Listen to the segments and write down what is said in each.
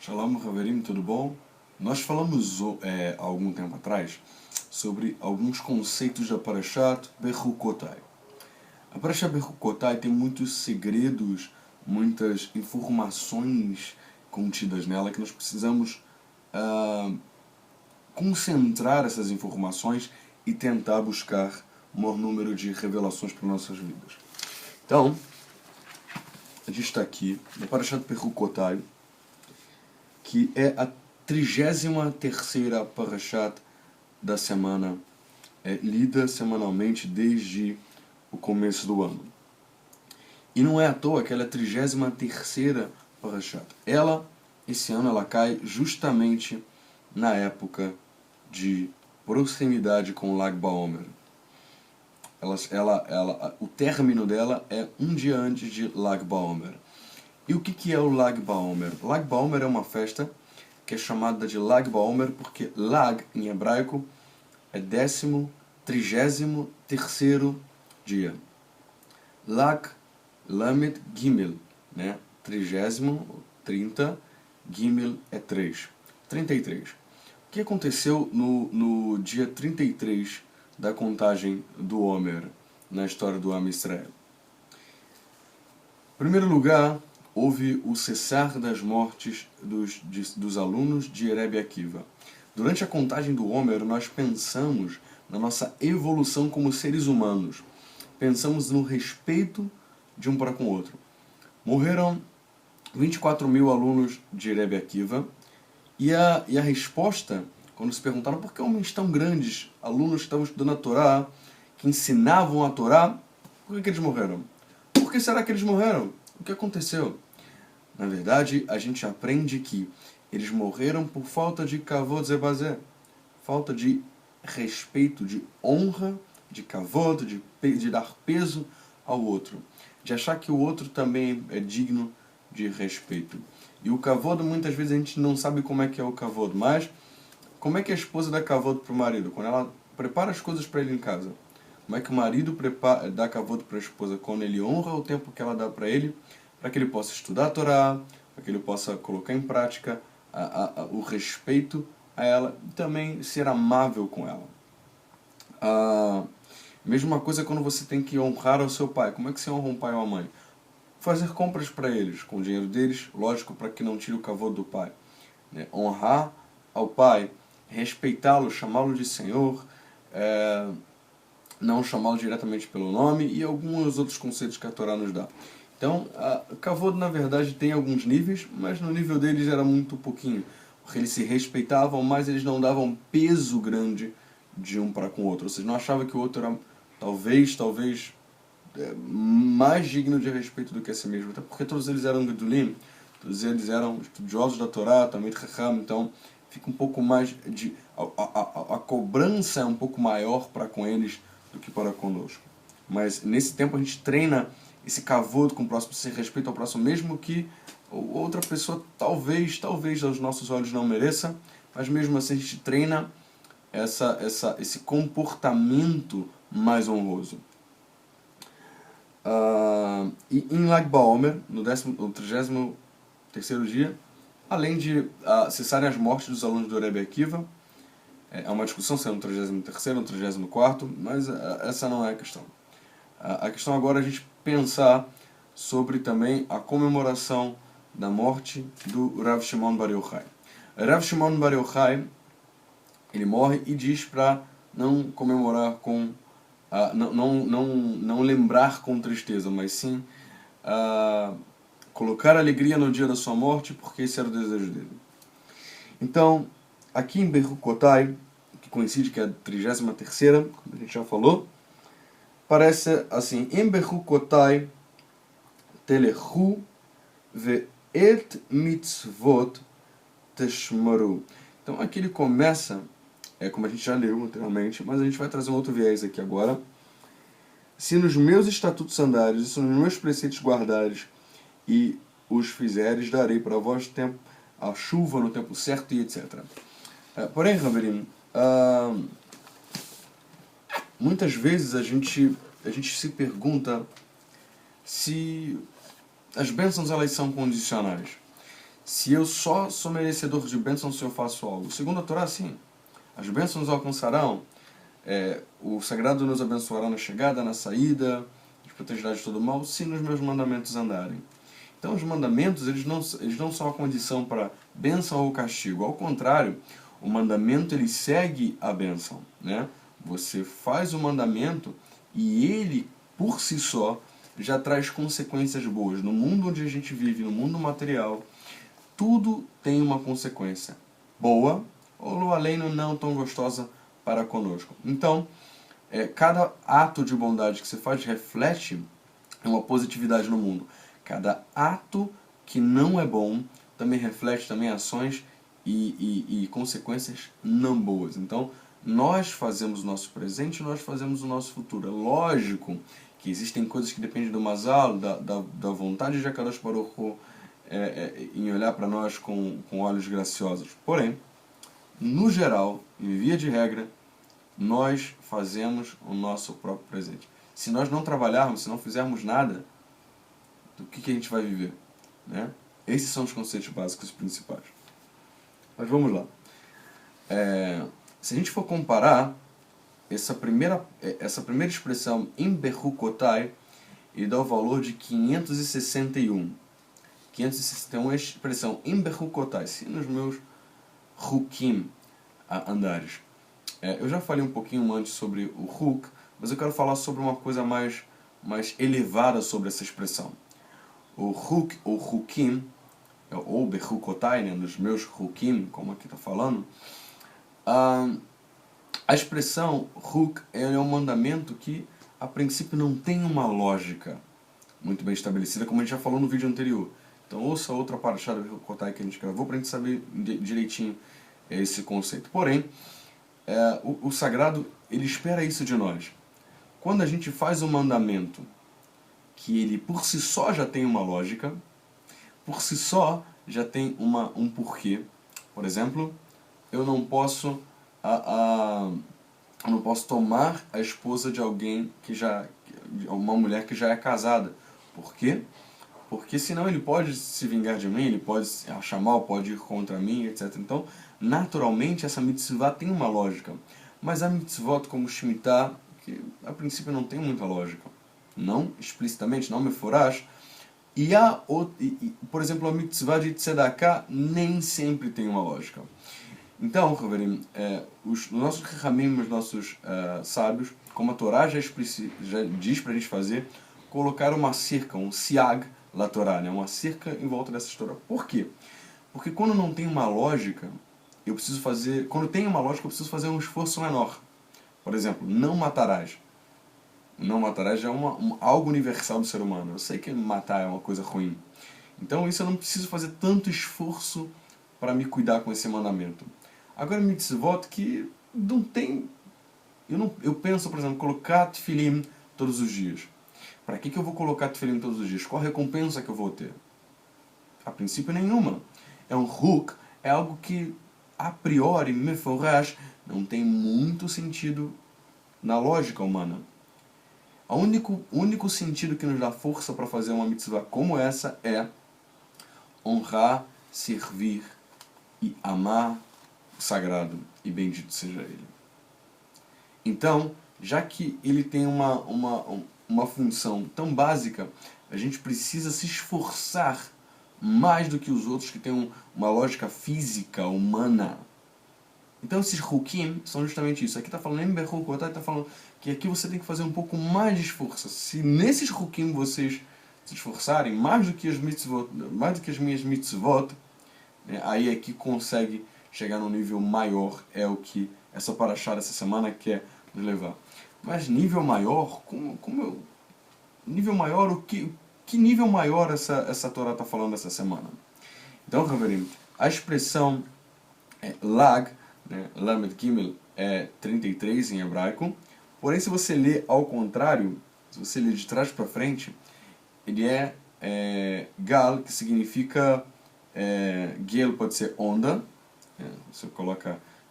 Shalom, Haverim, tudo bom? Nós falamos há algum tempo atrás sobre alguns conceitos da Parashat Bechukotai. A Parashat Bechukotai tem muitos segredos, muitas informações contidas nela que nós precisamos concentrar essas informações e tentar buscar o maior número de revelações para nossas vidas. Então, a gente está aqui na Parashat Bechukotai, que é a 33ª Parashat da semana, lida semanalmente desde o começo do ano. E não é à toa que ela é a 33ª Parashat. Esse ano, ela cai justamente na época de proximidade com o Lag BaOmer. O término dela é um dia antes de Lag BaOmer. E o que é o Lag BaOmer? Lag BaOmer é uma festa que é chamada de Lag BaOmer porque Lag, em hebraico, é 33º dia. Lag, Lamed, Gimel, né? 30, Gimel é 3. 33. O que aconteceu no dia 33 da contagem do Omer, na história do Am Israel? Em primeiro lugar, houve o cessar das mortes dos alunos de Rebbe Akiva. Durante a contagem do Omer, nós pensamos na nossa evolução como seres humanos. Pensamos no respeito de um para com o outro. Morreram 24 mil alunos de Rebbe Akiva e a resposta, quando se perguntaram por que homens tão grandes, alunos que estavam estudando a Torá, que ensinavam a Torá, por que eles morreram? Por que será que eles morreram? O que aconteceu? Na verdade, a gente aprende que eles morreram por falta de kavod zebazé, falta de respeito, de honra, de kavod, de dar peso ao outro, de achar que o outro também é digno de respeito. E o kavod, muitas vezes a gente não sabe como é que é o kavod, mas como é que a esposa dá kavod para o marido? Quando ela prepara as coisas para ele em casa. Como é que o marido dá kavod para a esposa? Quando ele honra o tempo que ela dá para ele, para que ele possa estudar a Torá, para que ele possa colocar em prática o respeito a ela e também ser amável com ela. Mesma coisa quando você tem que honrar o seu pai. Como é que você honra um pai ou uma mãe? Fazer compras para eles, com o dinheiro deles, lógico, para que não tire o kavod do pai. Honrar ao pai, respeitá-lo, chamá-lo de senhor, não chamá-lo diretamente pelo nome e alguns outros conceitos que a Torá nos dá. Então, o kavod, na verdade, tem alguns níveis, mas no nível deles era muito pouquinho. Porque eles se respeitavam, mas eles não davam peso grande de um para com o outro. Ou seja, não achava que o outro era talvez mais digno de respeito do que a si mesmo. Até porque todos eles eram gedulim, todos eles eram estudiosos da Torá, também de Chacham, então fica um pouco mais de... A cobrança é um pouco maior para com eles do que para conosco. Mas nesse tempo a gente treina esse kavod com o próximo, esse respeito ao próximo, mesmo que outra pessoa talvez aos nossos olhos não mereça, mas mesmo assim a gente treina esse comportamento mais honroso. E em Lag BaOmer, no 33º dia, além de cessarem as mortes dos alunos do Rebbe Akiva, é uma discussão se é no 33º ou no 34º, mas essa não é a questão. A questão agora é a gente pensar sobre também a comemoração da morte do Rav Shimon Bar Yochai. Rav Shimon Bar Yochai, ele morre e diz para não comemorar com... não lembrar com tristeza, mas sim colocar alegria no dia da sua morte, porque esse era o desejo dele. Então, aqui em Bechukotai, que coincide que é a 33ª, como a gente já falou, parece assim: em Bechukotai telechu ve'et mitzvot teshmaru. Então aqui ele começa, como a gente já leu anteriormente, mas a gente vai trazer um outro viés aqui agora. Se nos meus estatutos andares, e se nos meus preceitos guardares, e os fizeres, darei para vós tempo, a chuva no tempo certo e etc. Porém, Haverim, muitas vezes a gente se pergunta se as bênçãos elas são condicionais. se eu só sou merecedor de bênçãos se eu faço algo. Segundo a Torá, sim. As bênçãos nos alcançarão, o sagrado nos abençoará na chegada, na saída, nos protegerá de todo mal, se nos meus mandamentos andarem. Então os mandamentos, eles não são a condição para bênção ou castigo. Ao contrário, o mandamento ele segue a bênção, né? Você faz o mandamento e ele, por si só, já traz consequências boas. No mundo onde a gente vive, no mundo material, tudo tem uma consequência boa ou além não tão gostosa para conosco. Então, cada ato de bondade que você faz reflete uma positividade no mundo. Cada ato que não é bom também reflete também ações e consequências não boas. Então, nós fazemos o nosso presente, nós fazemos o nosso futuro. É lógico que existem coisas que dependem do mazal, da vontade de Akadosh Baruch Hu, em olhar para nós com olhos graciosos. Porém, no geral, em via de regra, nós fazemos o nosso próprio presente. Se nós não trabalharmos, se não fizermos nada, do que a gente vai viver? Né? Esses são os conceitos básicos principais. Mas vamos lá. Se a gente for comparar essa primeira expressão em Bechukotai, ele dá o valor de 561. 561 é a expressão em Bechukotai, se nos meus Hukim andares. Eu já falei um pouquinho antes sobre o Huk, mas eu quero falar sobre uma coisa mais elevada sobre essa expressão. O Huk, ou Hukim, ou Bechukotai, né, nos meus Hukim, como aqui está falando, a expressão Huk é um mandamento que, a princípio, não tem uma lógica muito bem estabelecida, como a gente já falou no vídeo anterior. Então ouça outra parashá do Bechukotai que a gente gravou para a gente saber direitinho esse conceito. Porém, o sagrado, ele espera isso de nós. Quando a gente faz um mandamento que ele por si só já tem uma lógica, por si só já tem um porquê. Por exemplo, eu não posso tomar a esposa de alguém uma mulher que já é casada. Por quê? Porque senão ele pode se vingar de mim, ele pode achar mal, pode ir contra mim, etc. Então, naturalmente, essa mitzvah tem uma lógica. Mas a mitzvot como Shemitah, que a princípio não tem muita lógica, não explicitamente, não meforash, por exemplo, a mitzvah de tzedakah nem sempre tem uma lógica. Então, Haverim, os nossos Chachamim, os nossos sábios, como a Torá já diz para a gente fazer, colocar uma cerca, um siag la Torá, né? Uma cerca em volta dessa história. Por quê? Porque quando não tem uma lógica, quando tem uma lógica, eu preciso fazer um esforço menor. Por exemplo, não matarás. Não matarás já é algo universal do ser humano. Eu sei que matar é uma coisa ruim. Então isso eu não preciso fazer tanto esforço para me cuidar com esse mandamento. Agora mitzvot que não tem... Eu penso, por exemplo, colocar tefilim todos os dias. Para que eu vou colocar tefilim todos os dias? Qual a recompensa que eu vou ter? A princípio nenhuma. É um huk, é algo que a priori, meforash, não tem muito sentido na lógica humana. O único sentido que nos dá força para fazer uma mitzvah como essa é honrar, servir e amar o sagrado, e bendito seja ele. Então, já que ele tem uma função tão básica, a gente precisa se esforçar mais do que os outros que têm uma lógica física, humana. Então esses hukim são justamente isso. Aqui está falando em Bechukotai, está falando que aqui você tem que fazer um pouco mais de esforço. Se nesses hukim vocês se esforçarem mais do que as minhas mitzvot, né, aí é que consegue chegar num nível maior, é o que essa parashá dessa semana quer nos levar. Mas nível maior, nível maior, que nível maior essa Torá está falando essa semana? Então, Haverim, a expressão lag, né, Lamed Gimel, é 33 em hebraico, porém se você ler ao contrário, se você ler de trás para frente, ele é gal, que significa gel pode ser onda,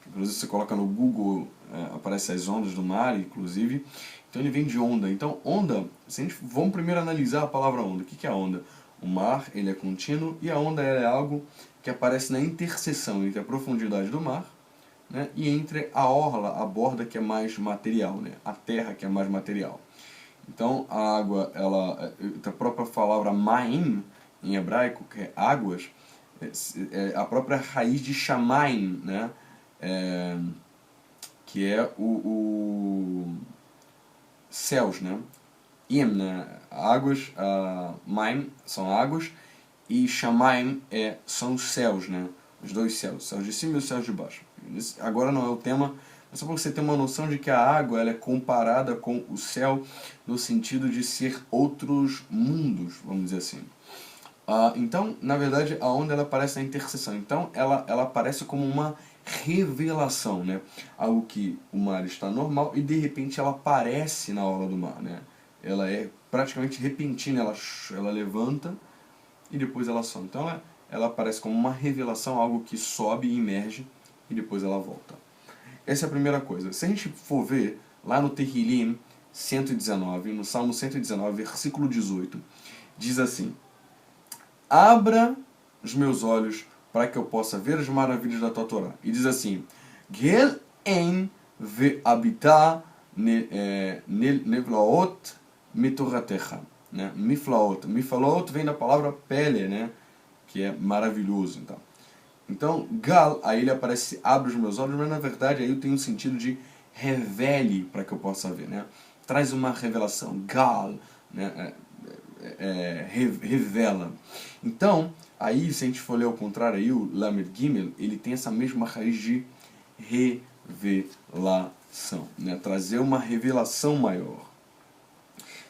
inclusive você coloca no Google, aparece as ondas do mar, inclusive, então ele vem de onda. Então onda, vamos primeiro analisar a palavra onda. O que é a onda? O mar, ele é contínuo, e a onda ela é algo que aparece na interseção entre a profundidade do mar, né, e entre a orla, a borda que é mais material, né, a terra que é mais material. Então, a água, a própria palavra ma'im, em hebraico, que é águas, é a própria raiz de shamayim, né, que é o céus, né? Im, né? Águas, maim são águas, e shamayim são os céus, né? Os dois céus, os céus de cima e os céus de baixo. Agora não é o tema, é só para você ter uma noção de que a água ela é comparada com o céu no sentido de ser outros mundos, vamos dizer assim. Então, na verdade, a onda ela aparece na interseção. Então, ela aparece como uma revelação, né? Algo que o mar está normal e de repente ela aparece na orla do mar, né? Ela é praticamente repentina, ela levanta e depois ela some. Então, ela aparece como uma revelação, algo que sobe e emerge e depois ela volta. Essa é a primeira coisa. Se a gente for ver lá no Tehillim 119, no Salmo 119, versículo 18, diz assim: abra os meus olhos para que eu possa ver as maravilhas da tua Torá. E diz assim: Gel en ve'abita nevlaot mitoratecha. Miflaot. Miflaot vem da palavra pele, né? Que é maravilhoso. Então, gal, aí ele aparece, abre os meus olhos, mas na verdade aí eu tenho um sentido de revele para que eu possa ver, né? Traz uma revelação. Gal, né? Revela. Então, aí se a gente for ler ao contrário, aí, o Lamed Gimel, ele tem essa mesma raiz de revelação, né? Trazer uma revelação maior.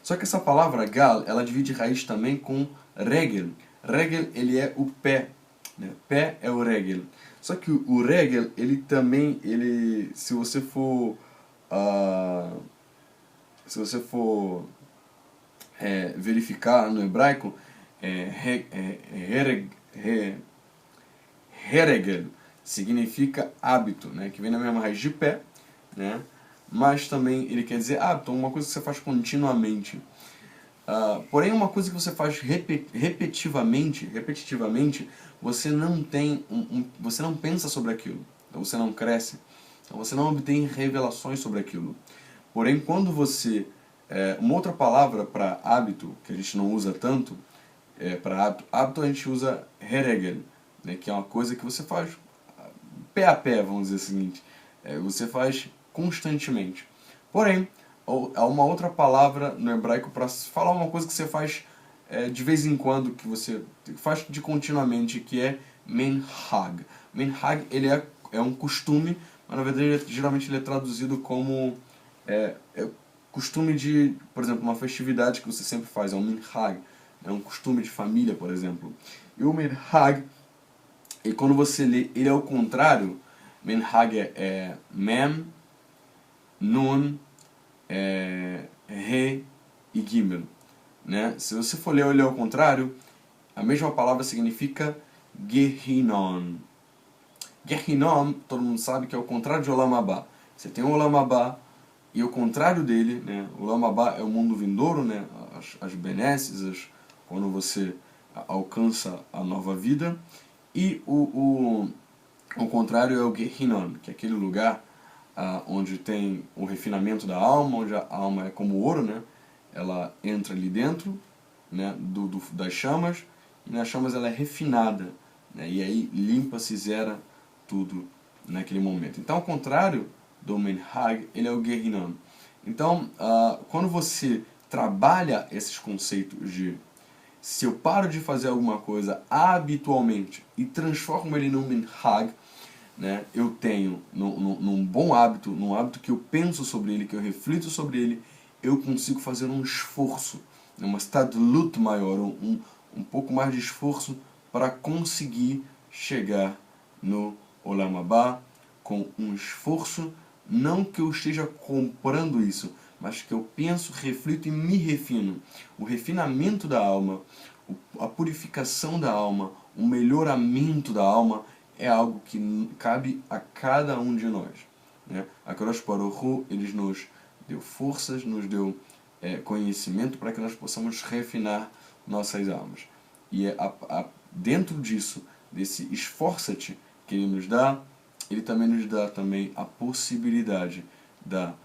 Só que essa palavra gal, ela divide raiz também com regel. Regel, ele é o pé, né? Pé é o regel. Só que o regel, ele também, se você for verificar no hebraico, heregel significa hábito, né, que vem na mesma raiz de pé, né, mas também ele quer dizer hábito, uma coisa que você faz continuamente. Porém, uma coisa que você faz repetitivamente, você não tem você não pensa sobre aquilo, então você não cresce, então você não obtém revelações sobre aquilo. Porém, quando você uma outra palavra para hábito, que a gente não usa tanto, para hábito a gente usa heregel, né, que é uma coisa que você faz pé a pé, vamos dizer o seguinte, você faz constantemente. Porém, há uma outra palavra no hebraico para falar uma coisa que você faz de vez em quando, que você faz de continuamente, que é menhag. Menhag, ele é um costume, mas na verdade geralmente ele é traduzido como costume de, por exemplo, uma festividade que você sempre faz, é um minhag, é um costume de família, por exemplo. E o minhag, e quando você lê, ele é o contrário. Minhag é mem, nun, re e gimel, né? Se você for ler ele ao contrário, a mesma palavra significa gehinom. Gehinom, todo mundo sabe que é o contrário de Olam Haba. Você tem o Olam Haba, e o contrário dele, né, o Olam Haba é o mundo vindouro, né, as benesses, quando você alcança a nova vida, e o contrário é o Gehinom, que é aquele lugar onde tem o refinamento da alma, onde a alma é como ouro, né, ela entra ali dentro, né, das chamas, e nas chamas ela é refinada, né, e aí limpa-se, zera tudo naquele momento. Então, ao contrário do Menhag, ele é o Gehinom. Então, quando você trabalha esses conceitos de se eu paro de fazer alguma coisa habitualmente e transformo ele num Menhag, né, eu tenho num bom hábito, num hábito que eu penso sobre ele, que eu reflito sobre ele, eu consigo fazer um esforço, uma stadlut maior, um pouco mais de esforço para conseguir chegar no Olam Haba com um esforço. Não que eu esteja comprando isso, mas que eu penso, reflito e me refino. O refinamento da alma, a purificação da alma, o melhoramento da alma é algo que cabe a cada um de nós, né? A Kadosh Baruch Hu, ele nos deu forças, nos deu conhecimento para que nós possamos refinar nossas almas. E dentro disso, desse esforça-te que ele nos dá, ele também nos dá também a possibilidade da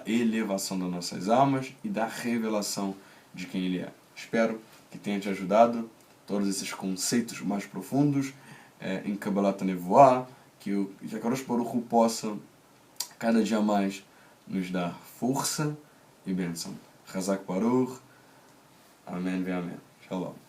elevação das nossas almas e da revelação de quem ele é. Espero que tenha te ajudado todos esses conceitos mais profundos em Kabbalat Nevoah, que a Kadosh Baruch Hu possa cada dia mais nos dar força e bênção. Chazak Baruch. Amém ve amém. Shalom.